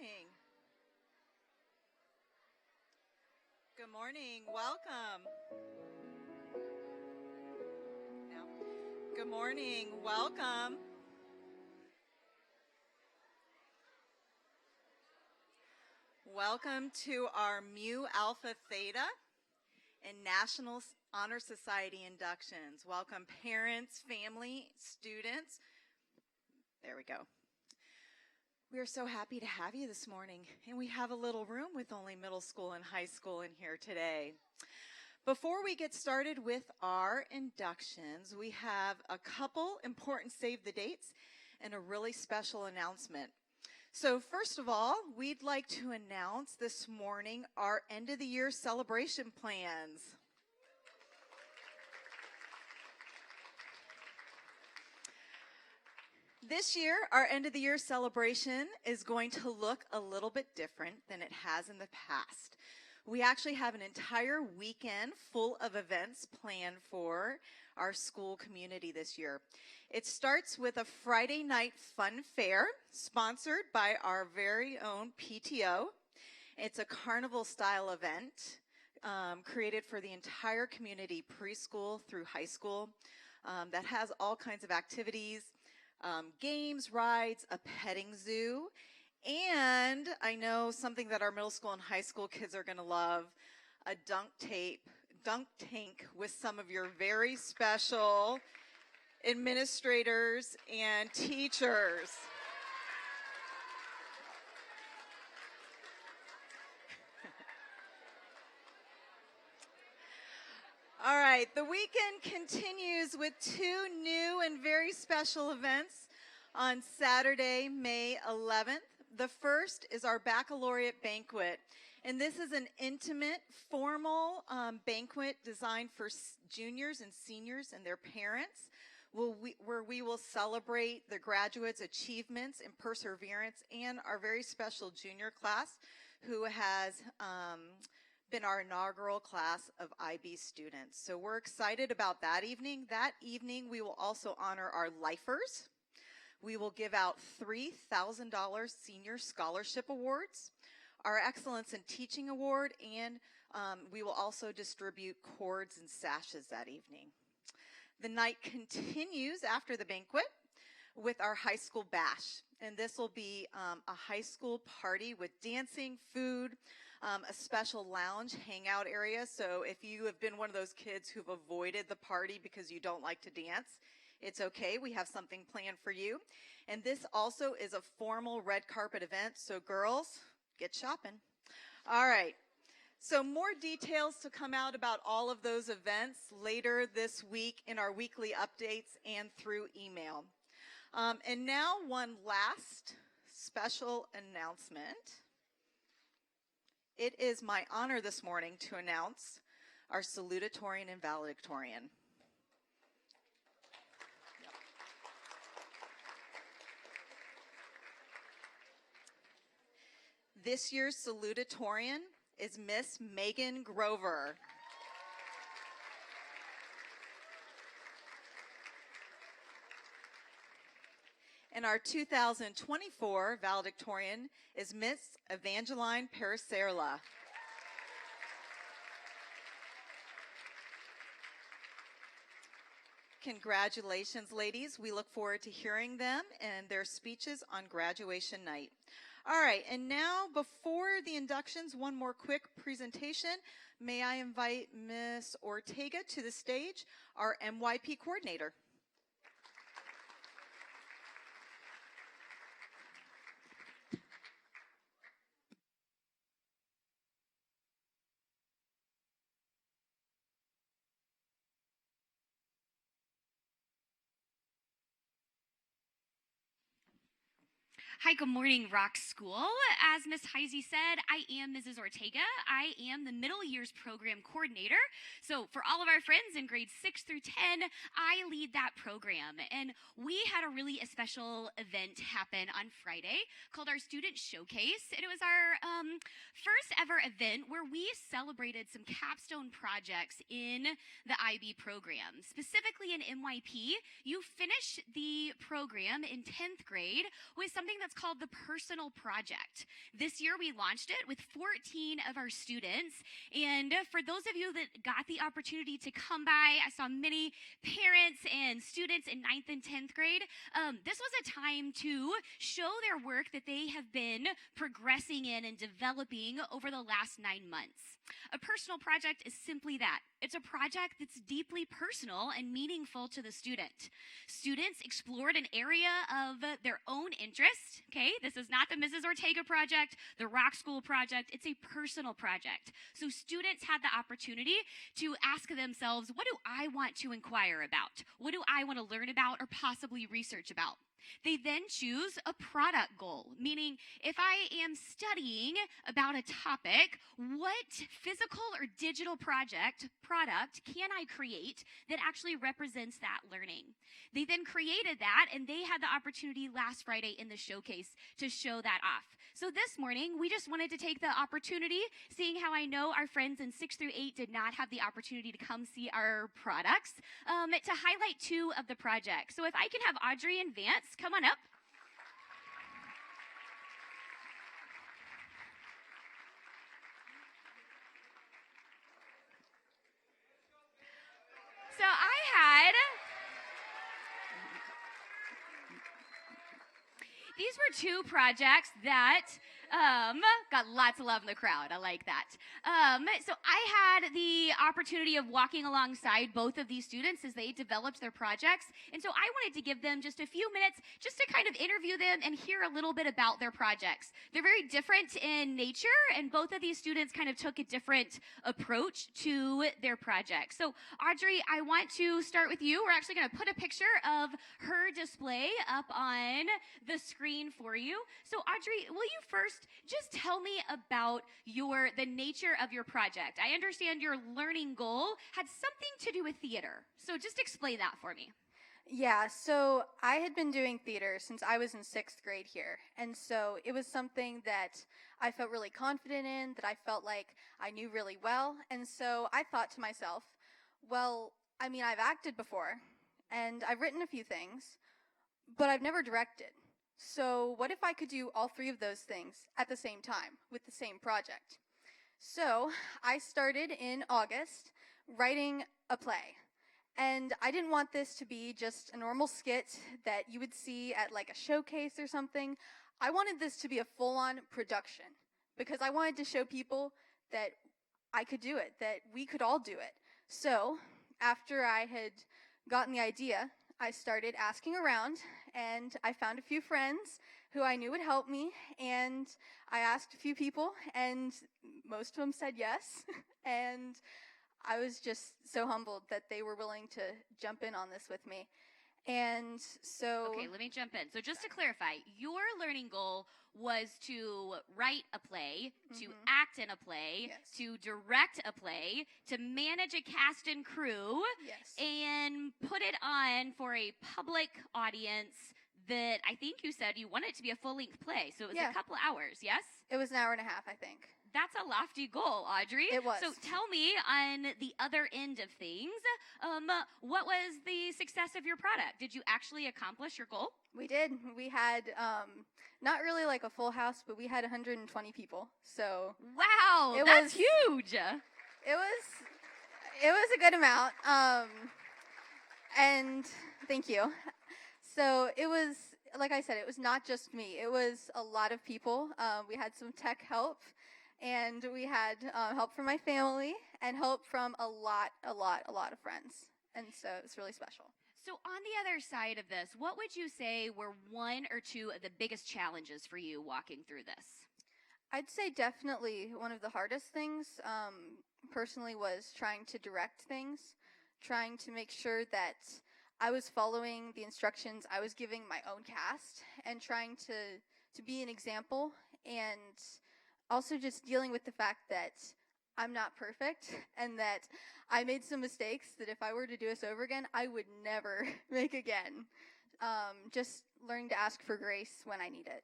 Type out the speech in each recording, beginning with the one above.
morning. Good morning. Welcome. Now, good morning. Welcome. Welcome to our Mu Alpha Theta and National Honor Society inductions. Welcome parents, family, students. There we go. We are so happy to have you this morning, and we have a little room with only middle school and high school in here today. Before we get started with our inductions, we have a couple important save the dates and a really special announcement. So first of all, we'd like to announce this morning our end of the year celebration plans. This year, our end of the year celebration is going to look a little bit different than it has in the past. We actually have an entire weekend full of events planned for our school community this year. It starts with a Friday night fun fair sponsored by our very own PTO. It's a carnival style event created for the entire community, preschool through high school, that has all kinds of activities. Games, rides, a petting zoo, and I know something that our middle school and high school kids are going to love, a dunk tank with some of your very special administrators and teachers. All right, the weekend continues with two new and very special events on Saturday, May 11th. The first is our baccalaureate banquet, and this is an intimate, formal banquet designed for juniors and seniors and their parents, where we will celebrate the graduates' achievements and perseverance and our very special junior class who has been our inaugural class of IB students. So we're excited about that evening. That evening, we will also honor our lifers. We will give out $3,000 senior scholarship awards, our Excellence in Teaching Award, and we will also distribute cords and sashes that evening. The night continues after the banquet with our high school bash. And this will be a high school party with dancing, food, a special lounge hangout area. So if you have been one of those kids who've avoided the party because you don't like to dance, it's okay. We have something planned for you. And this also is a formal red carpet event. So girls, get shopping. All right. So more details to come out about all of those events later this week in our weekly updates and through email. And now one last special announcement. It is my honor this morning to announce our salutatorian and valedictorian. Yep. This year's salutatorian is Miss Megan Grover. And our 2024 valedictorian is Miss Evangeline Paracerla. Congratulations, ladies. We look forward to hearing them and their speeches on graduation night. All right, and now before the inductions, one more quick presentation. May I invite Miss Ortega to the stage, our MYP coordinator. Hi, good morning, Rock School. As Ms. Heisey said, I am Mrs. Ortega. I am the Middle Years Program Coordinator. So for all of our friends in grades 6 through 10, I lead that program. And we had a really special event happen on Friday called our Student Showcase. And it was our first ever event where we celebrated some capstone projects in the IB program. Specifically in MYP, you finish the program in 10th grade with something that's what's called the Personal Project. This year we launched it with 14 of our students. And for those of you that got the opportunity to come by, I saw many parents and students in 9th and 10th grade. This was a time to show their work that they have been progressing in and developing over the last 9 months. A personal project is simply that. It's a project that's deeply personal and meaningful to the student. Students explored an area of their own interest, okay? This is not the Mrs. Ortega project, the Rock School project. It's a personal project. So students had the opportunity to ask themselves, what do I want to inquire about? What do I want to learn about or possibly research about? They then choose a product goal, meaning if I am studying about a topic, what physical or digital product can I create that actually represents that learning? They then created that, and they had the opportunity last Friday in the showcase to show that off. So this morning, we just wanted to take the opportunity, seeing how I know our friends in 6 through 8 did not have the opportunity to come see our products, to highlight 2 of the projects. So if I can have Audrey and Vance come on up. So these were 2 projects that got lots of love in the crowd. I like that. So I had the opportunity of walking alongside both of these students as they developed their projects. And so I wanted to give them just a few minutes just to kind of interview them and hear a little bit about their projects. They're very different in nature, and both of these students kind of took a different approach to their projects. So Audrey, I want to start with you. We're actually going to put a picture of her display up on the screen for you. So Audrey, will you first just tell me about the nature of your project? I understand your learning goal had something to do with theater. So just explain that for me. Yeah, so I had been doing theater since I was in 6th grade here. And so it was something that I felt really confident in, that I felt like I knew really well. And so I thought to myself, well, I mean, I've acted before, and I've written a few things, but I've never directed. So what if I could do all 3 of those things at the same time with the same project? So I started in August writing a play. And I didn't want this to be just a normal skit that you would see at like a showcase or something. I wanted this to be a full-on production because I wanted to show people that I could do it, that we could all do it. So after I had gotten the idea, I started asking around, and I found a few friends who I knew would help me, and I asked a few people, and most of them said yes, and I was just so humbled that they were willing to jump in on this with me. And so... Okay, let me jump in. So just to clarify, your learning goal was to write a play, to act in a play, Yes. to direct a play, to manage a cast and crew, Yes. and put it on for a public audience that I think you said you wanted it to be a full-length play. So it was a couple hours, yes? It was an hour and a half, I think. That's a lofty goal, Audrey. It was. So tell me, on the other end of things, what was the success of your product? Did you actually accomplish your goal? We did. We had, not really like a full house, but we had 120 people. So wow, that's huge. It was a good amount. And thank you. So it was, like I said, it was not just me. It was a lot of people. We had some tech help, and we had help from my family and help from a lot of friends. And so it was really special. So on the other side of this, what would you say were 1 or 2 of the biggest challenges for you walking through this? I'd say definitely one of the hardest things personally was trying to direct things, trying to make sure that I was following the instructions I was giving my own cast, and trying to be an example, and also just dealing with the fact that I'm not perfect and that I made some mistakes that if I were to do this over again, I would never make again. Just learning to ask for grace when I need it.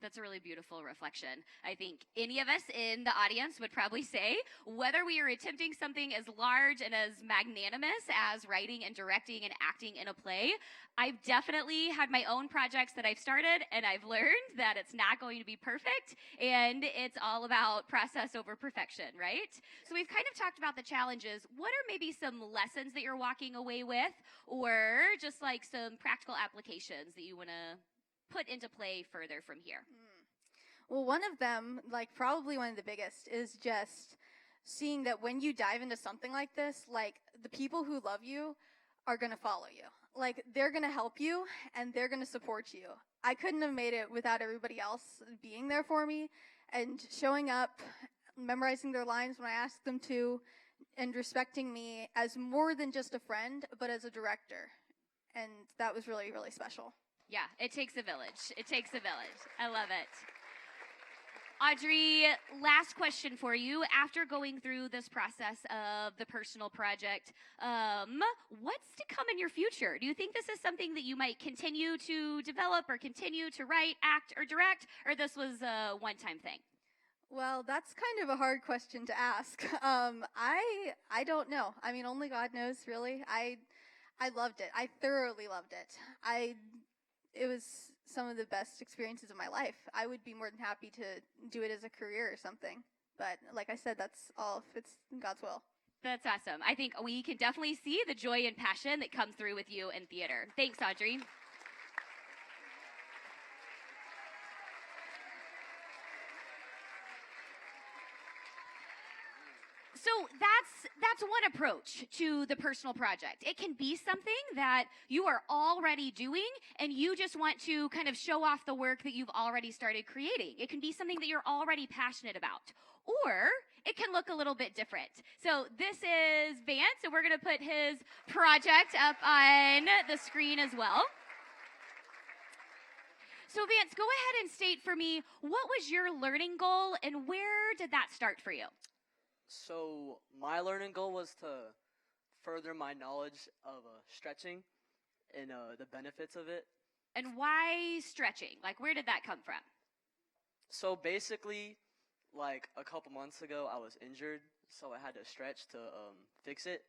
That's a really beautiful reflection. I think any of us in the audience would probably say, whether we are attempting something as large and as magnanimous as writing and directing and acting in a play, I've definitely had my own projects that I've started, and I've learned that it's not going to be perfect, and it's all about process over perfection, right? So we've kind of talked about the challenges. What are maybe some lessons that you're walking away with, or just like some practical applications that you want to put into play further from here? Well, one of them, like probably one of the biggest, is just seeing that when you dive into something like this, like the people who love you are going to follow you. Like they're going to help you and they're going to support you. I couldn't have made it without everybody else being there for me and showing up, memorizing their lines when I asked them to, and respecting me as more than just a friend, but as a director. And that was really, really special. Yeah, it takes a village. It takes a village. I love it. Audrey, last question for you. After going through this process of the personal project, what's to come in your future? Do you think this is something that you might continue to develop or continue to write, act, or direct, or this was a one-time thing? Well, that's kind of a hard question to ask. I don't know. I mean, only God knows, really. I loved it. I thoroughly loved it. It was some of the best experiences of my life. I would be more than happy to do it as a career or something. But like I said, that's all if it's God's will. That's awesome. I think we can definitely see the joy and passion that comes through with you in theater. Thanks, Audrey. So that's one approach to the personal project. It can be something that you are already doing and you just want to kind of show off the work that you've already started creating. It can be something that you're already passionate about. Or it can look a little bit different. So this is Vance, and we're going to put his project up on the screen as well. So Vance, go ahead and state for me, what was your learning goal and where did that start for you? So my learning goal was to further my knowledge of stretching and the benefits of it. And why stretching? Like, where did that come from? So basically, like a couple months ago, I was injured, so I had to stretch to fix it.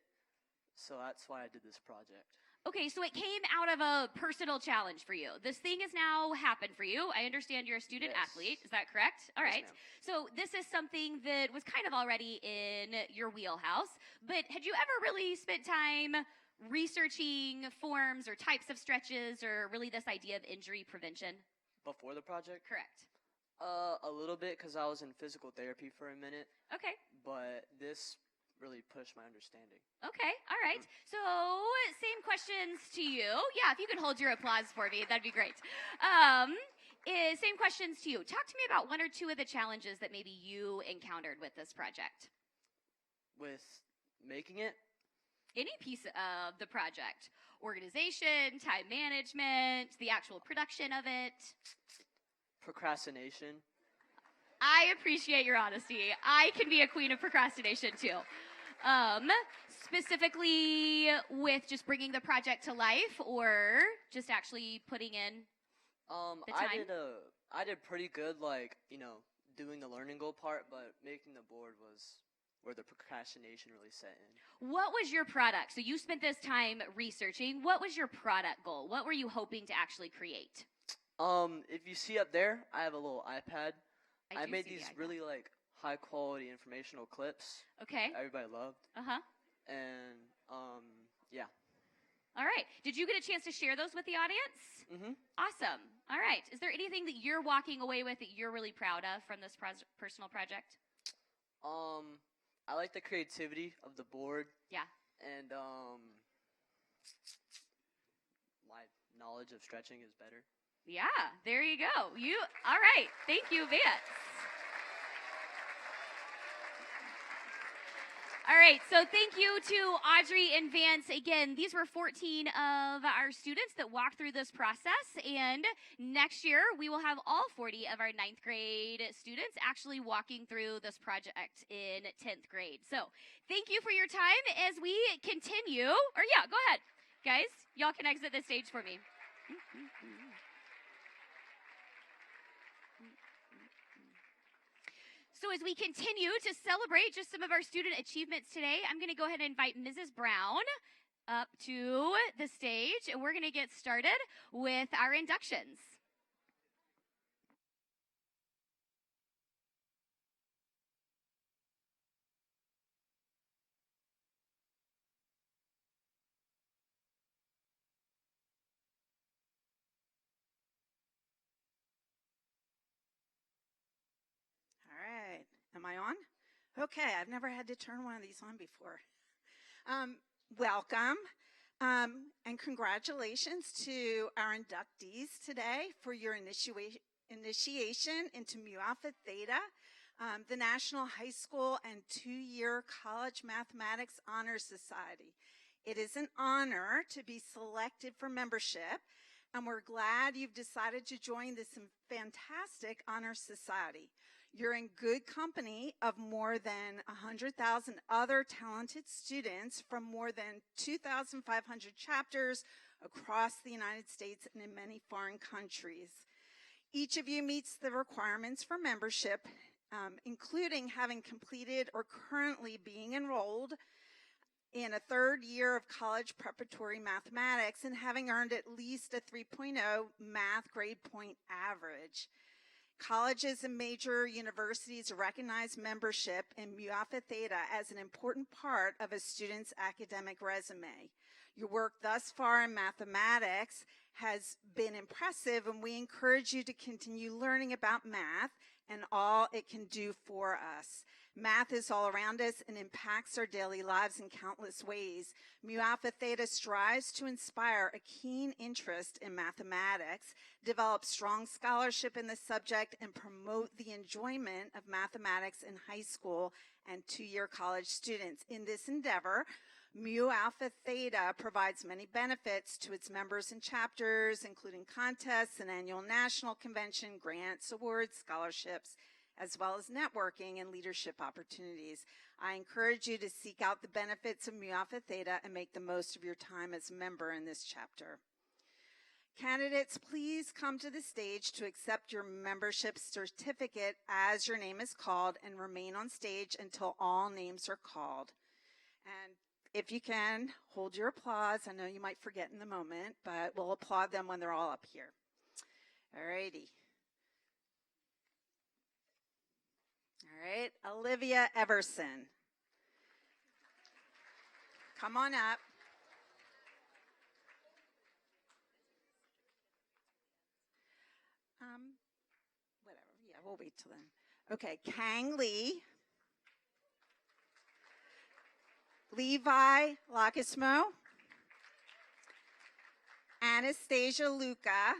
So that's why I did this project. Okay, so it came out of a personal challenge for you. This thing has now happened for you. I understand you're a student athlete. Is that correct? All right. Yes, so this is something that was kind of already in your wheelhouse. But had you ever really spent time researching forms or types of stretches or really this idea of injury prevention? Before the project? Correct. A little bit, because I was in physical therapy for a minute. Okay. But this really pushed my understanding. Okay, all right. So, same questions to you. Yeah, if you could hold your applause for me, that'd be great. Same questions to you. Talk to me about one or two of the challenges that maybe you encountered with this project. With making it? Any piece of the project. Organization, time management, the actual production of it. Procrastination. I appreciate your honesty. I can be a queen of procrastination too. Specifically with just bringing the project to life or just actually putting in the time? I did pretty good, like, doing the learning goal part, but making the board was where the procrastination really set in. What was your product? So you spent this time researching. What was your product goal? What were you hoping to actually create? If you see up there, I have a little iPad. I do made see the these iPad. really high quality informational clips. Okay. Everybody loved. Uh-huh. And yeah. All right. Did you get a chance to share those with the audience? Mhm. Awesome. All right. Is there anything that you're walking away with that you're really proud of from this personal project? I like the creativity of the board. Yeah. And my knowledge of stretching is better. Yeah, there you go. All right. Thank you, Vance. All right, so thank you to Audrey and Vance. Again, these were 14 of our students that walked through this process, and next year we will have all 40 of our 9th grade students actually walking through this project in 10th grade. So thank you for your time as we continue. Or yeah, go ahead. Guys, y'all can exit the stage for me. So as we continue to celebrate just some of our student achievements today, I'm going to go ahead and invite Mrs. Brown up to the stage, and we're going to get started with our inductions. All right. Am I on? Okay. I've never had to turn one of these on before. Welcome. And congratulations to our inductees today for your initiation into Mu Alpha Theta, the National High School and 2-year College Mathematics Honor Society. It is an honor to be selected for membership, and we're glad you've decided to join this fantastic honor society. You're in good company of more than 100,000 other talented students from more than 2,500 chapters across the United States and in many foreign countries. Each of you meets the requirements for membership, including having completed or currently being enrolled in a 3rd year of college preparatory mathematics and having earned at least a 3.0 math grade point average. Colleges and major universities recognize membership in Mu Alpha Theta as an important part of a student's academic resume. Your work thus far in mathematics has been impressive, and we encourage you to continue learning about math and all it can do for us. Math is all around us and impacts our daily lives in countless ways. Mu Alpha Theta strives to inspire a keen interest in mathematics, develop strong scholarship in the subject, and promote the enjoyment of mathematics in high school and 2-year college students. In this endeavor, Mu Alpha Theta provides many benefits to its members and chapters, including contests, an annual national convention, grants, awards, scholarships, as well as networking and leadership opportunities. I encourage you to seek out the benefits of Mu Alpha Theta and make the most of your time as a member in this chapter. Candidates, please come to the stage to accept your membership certificate as your name is called, and remain on stage until all names are called. And if you can, hold your applause. I know you might forget in the moment, but we'll applaud them when they're all up here. All righty. All right, Olivia Everson. Come on up. Whatever, yeah, we'll wait till then. Okay, Kang Lee. Levi Lacasmo. Anastasia Luca.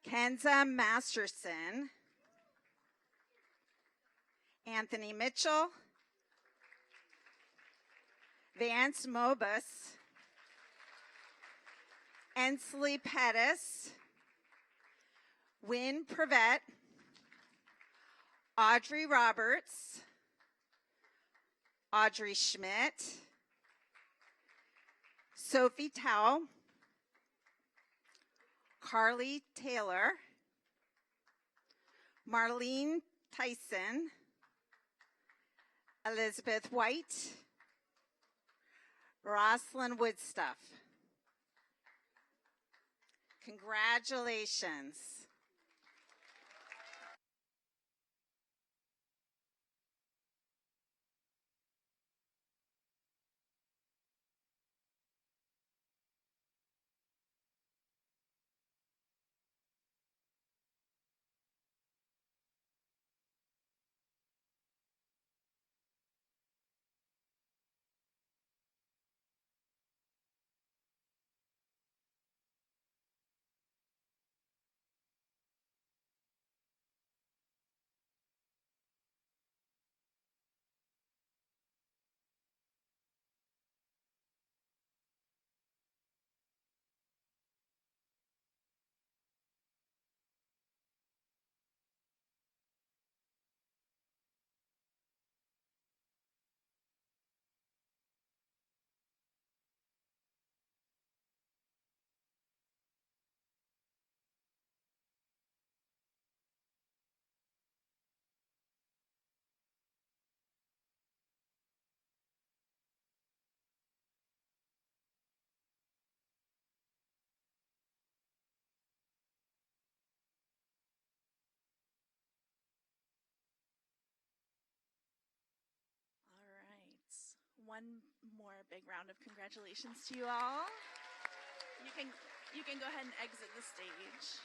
Kenza Masterson. Anthony Mitchell. Vance Mobus. Ensley Pettis. Wynn Prevet. Audrey Roberts. Audrey Schmidt. Sophie Tao. Carly Taylor. Marlene Tyson. Elizabeth White. Roslyn Woodstuff. Congratulations. one more big round of congratulations to you all. You can go ahead and exit the stage.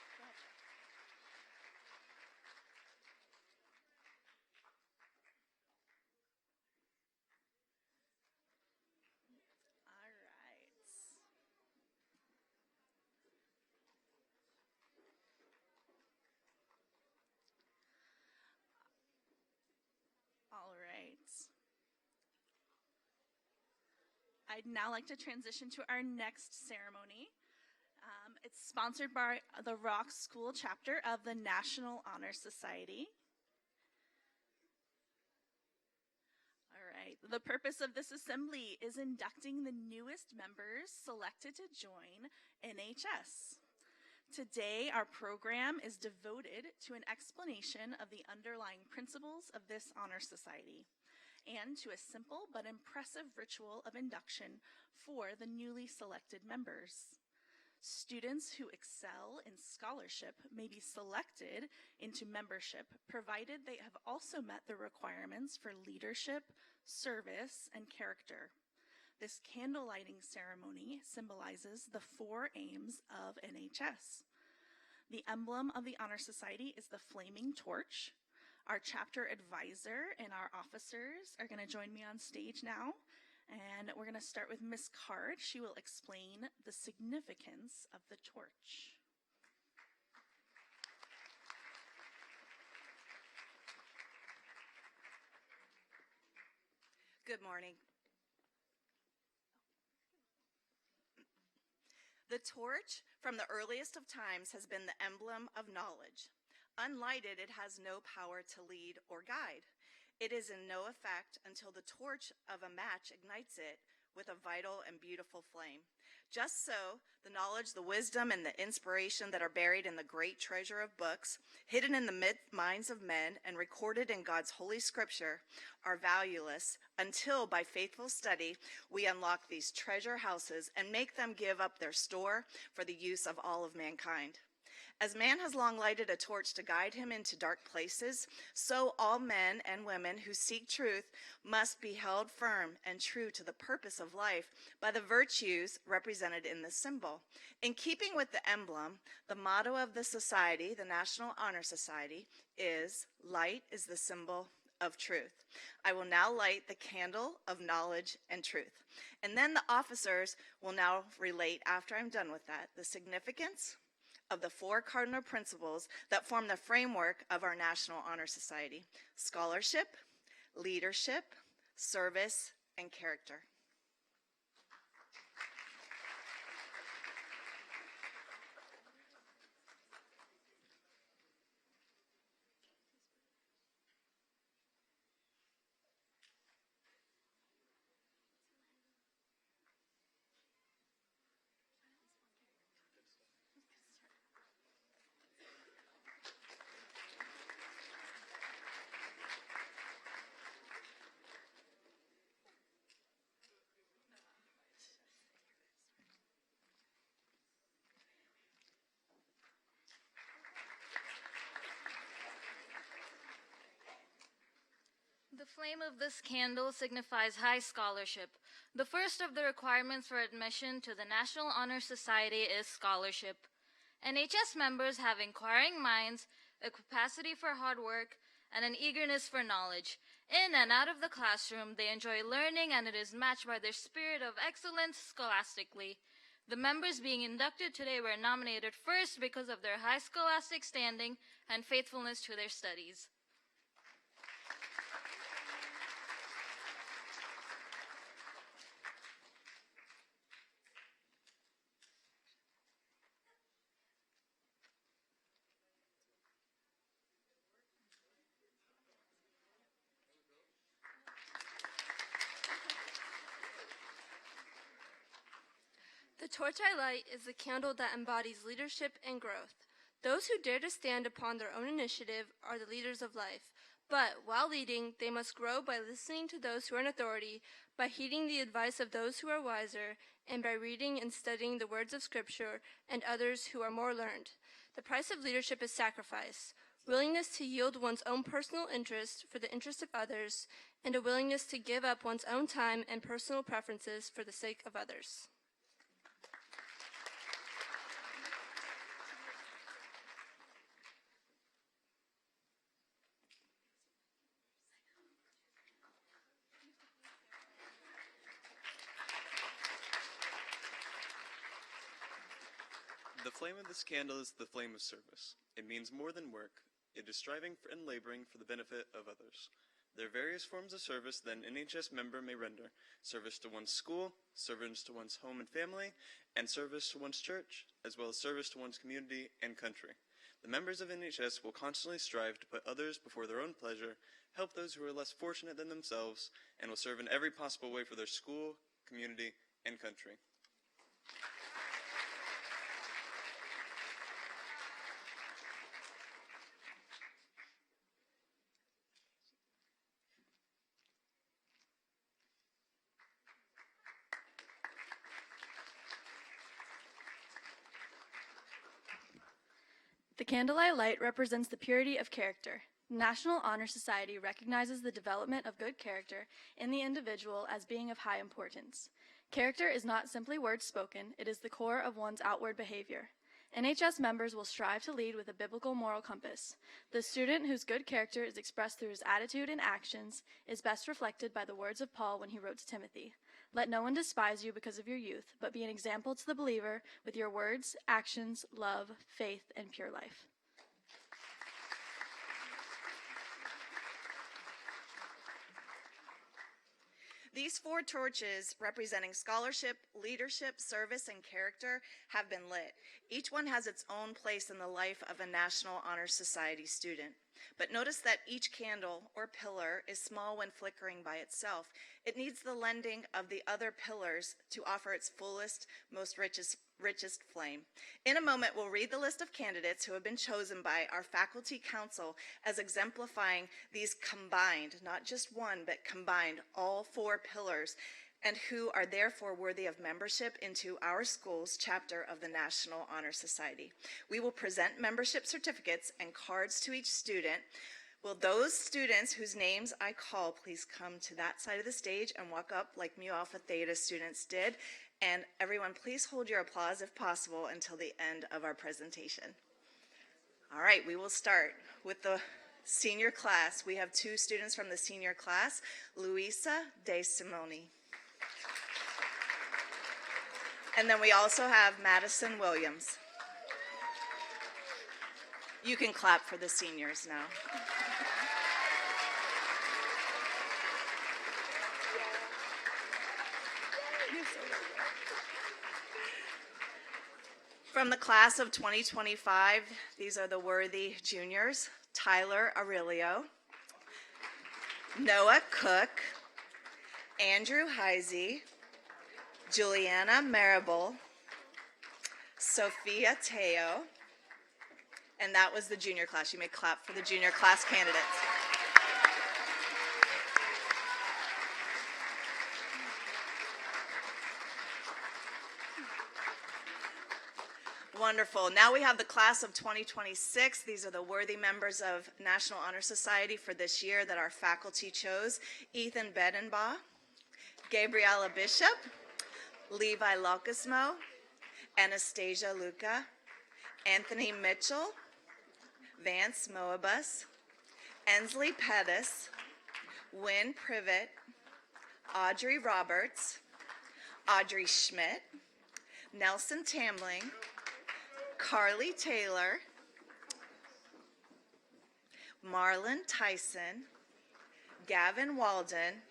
All right. All right. I'd now like to transition to our next ceremony. It's sponsored by the Rock School chapter of the National Honor Society. All right. The purpose of this assembly is inducting the newest members selected to join NHS. Today, our program is devoted to an explanation of the underlying principles of this honor society and to a simple but impressive ritual of induction for the newly selected members. Students who excel in scholarship may be selected into membership, provided they have also met the requirements for leadership, service, and character. This candle lighting ceremony symbolizes the 4 aims of NHS. The emblem of the Honor Society is the flaming torch. Our chapter advisor and our officers are going to join me on stage now. And we're going to start with Miss Card. She will explain the significance of the torch. Good morning. The torch, from the earliest of times, has been the emblem of knowledge. Unlighted, it has no power to lead or guide. It is in no effect until the torch of a match ignites it with a vital and beautiful flame. Just so, the knowledge, the wisdom, and the inspiration that are buried in the great treasure of books, hidden in the minds of men and recorded in God's holy scripture, are valueless until, by faithful study, we unlock these treasure houses and make them give up their store for the use of all of mankind. As man has long lighted a torch to guide him into dark places, so all men and women who seek truth must be held firm and true to the purpose of life by the virtues represented in this symbol. In keeping with the emblem, the motto of the society, the National Honor Society, is "Light is the symbol of truth." I will now light the candle of knowledge and truth. And then the officers will now relate, after I'm done with that, the significance of the 4 cardinal principles that form the framework of our National Honor Society: scholarship, leadership, service, and character. The flame of this candle signifies high scholarship. The first of the requirements for admission to the National Honor Society is scholarship. NHS members have inquiring minds, a capacity for hard work, and an eagerness for knowledge. In and out of the classroom, they enjoy learning, and it is matched by their spirit of excellence scholastically. The members being inducted today were nominated first because of their high scholastic standing and faithfulness to their studies. The torch I light is the candle that embodies leadership and growth. Those who dare to stand upon their own initiative are the leaders of life. But while leading, they must grow by listening to those who are in authority, by heeding the advice of those who are wiser, and by reading and studying the words of Scripture and others who are more learned. The price of leadership is sacrifice. willingness to yield one's own personal interest for the interest of others, and a willingness to give up one's own time and personal preferences for the sake of others. The flame of this candle is the flame of service. It means more than work. It is striving for and laboring for the benefit of others. There are various forms of service that an NHS member may render: service to one's school, service to one's home and family, and service to one's church, as well as service to one's community and country. The members of NHS will constantly strive to put others before their own pleasure, help those who are less fortunate than themselves, and will serve in every possible way for their school, community, and country. The candle I light represents the purity of character. The National Honor Society recognizes the development of good character in the individual as being of high importance. Character is not simply words spoken, it is the core of one's outward behavior. NHS members will strive to lead with a biblical moral compass. The student whose good character is expressed through his attitude and actions is best reflected by the words of Paul when he wrote to Timothy. Let no one despise you because of your youth, but be an example to the believer with your words, actions, love, faith, and pure life. These 4 torches representing scholarship, leadership, service, and character have been lit. Each one has its own place in the life of a National Honor Society student. But notice that each candle or pillar is small when flickering by itself. It needs the lending of the other pillars to offer its fullest, most richest flame. In a moment, we'll read the list of candidates who have been chosen by our faculty council as exemplifying these combined, not just one, but combined, all 4 pillars, and who are therefore worthy of membership into our school's chapter of the National Honor Society. We will present membership certificates and cards to each student. Will those students whose names I call please come to that side of the stage and walk up like Mu Alpha Theta students did? And everyone, please hold your applause, if possible, until the end of our presentation. All right, we will start with the senior class. We have 2 students from the senior class, Luisa De Simone. And then we also have Madison Williams. You can clap for the seniors now. From the class of 2025, these are the worthy juniors: Tyler Aurelio, Noah Cook, Andrew Heisey, Juliana Marable, Sophia Teo, and that was the junior class. You may clap for the junior class candidates. Wonderful. Now we have the class of 2026. These are the worthy members of National Honor Society for this year that our faculty chose: Ethan Bedenbaugh, Gabriella Bishop, Levi Locusmo, Anastasia Luca, Anthony Mitchell, Vance Moabus, Ensley Pettis, Wynn Privet, Audrey Roberts, Audrey Schmidt, Nelson Tamling, Carly Taylor, Marlon Tyson, Gavin Walden,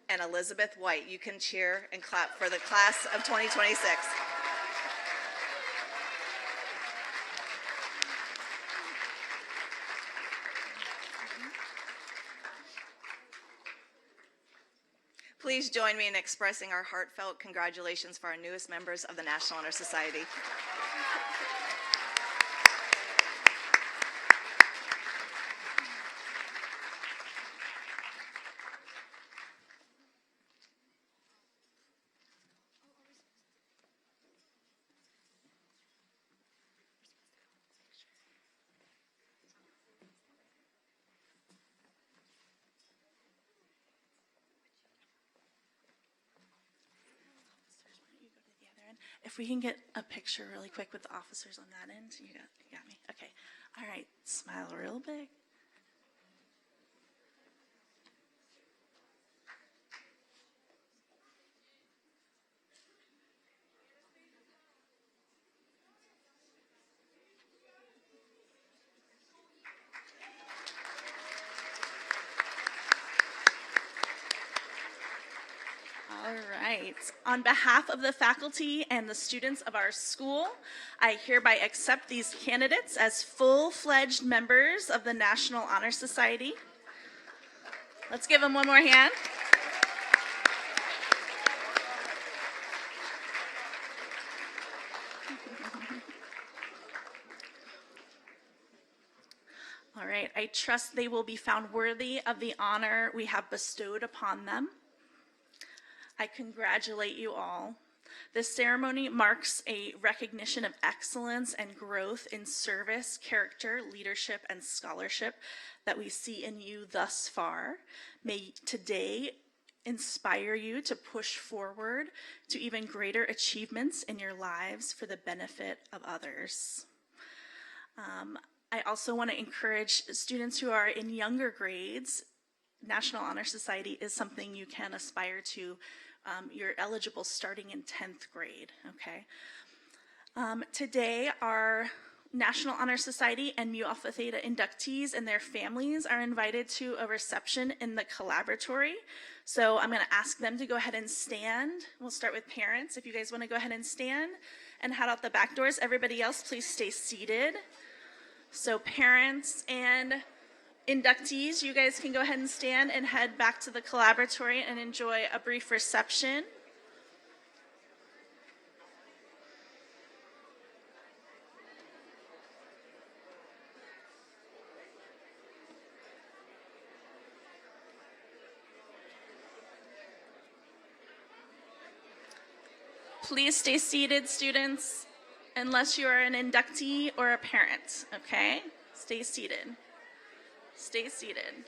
and Elizabeth White. You can cheer and clap for the class of 2026. Please join me in expressing our heartfelt congratulations for our newest members of the National Honor Society. If we can get a picture really quick with the officers on that end. You got me? Okay. All right. Smile real big. All right. On behalf of the faculty and the students of our school, I hereby accept these candidates as full-fledged members of the National Honor Society. Let's give them one more hand. All right. I trust they will be found worthy of the honor we have bestowed upon them. I congratulate you all. This ceremony marks a recognition of excellence and growth in service, character, leadership, and scholarship that we see in you thus far. May today inspire you to push forward to even greater achievements in your lives for the benefit of others. I also want to encourage students who are in younger grades. National Honor Society is something you can aspire to. You're eligible starting in 10th grade, okay? Today, our National Honor Society and Mu Alpha Theta inductees and their families are invited to a reception in the collaboratory. So I'm going to ask them to go ahead and stand. We'll start with parents. If you guys want to go ahead and stand and head out the back doors. Everybody else, please stay seated. So parents and inductees, you guys can go ahead and stand and head back to the collaboratory and enjoy a brief reception. Please stay seated, students, unless you are an inductee or a parent, okay? Stay seated. Stay seated.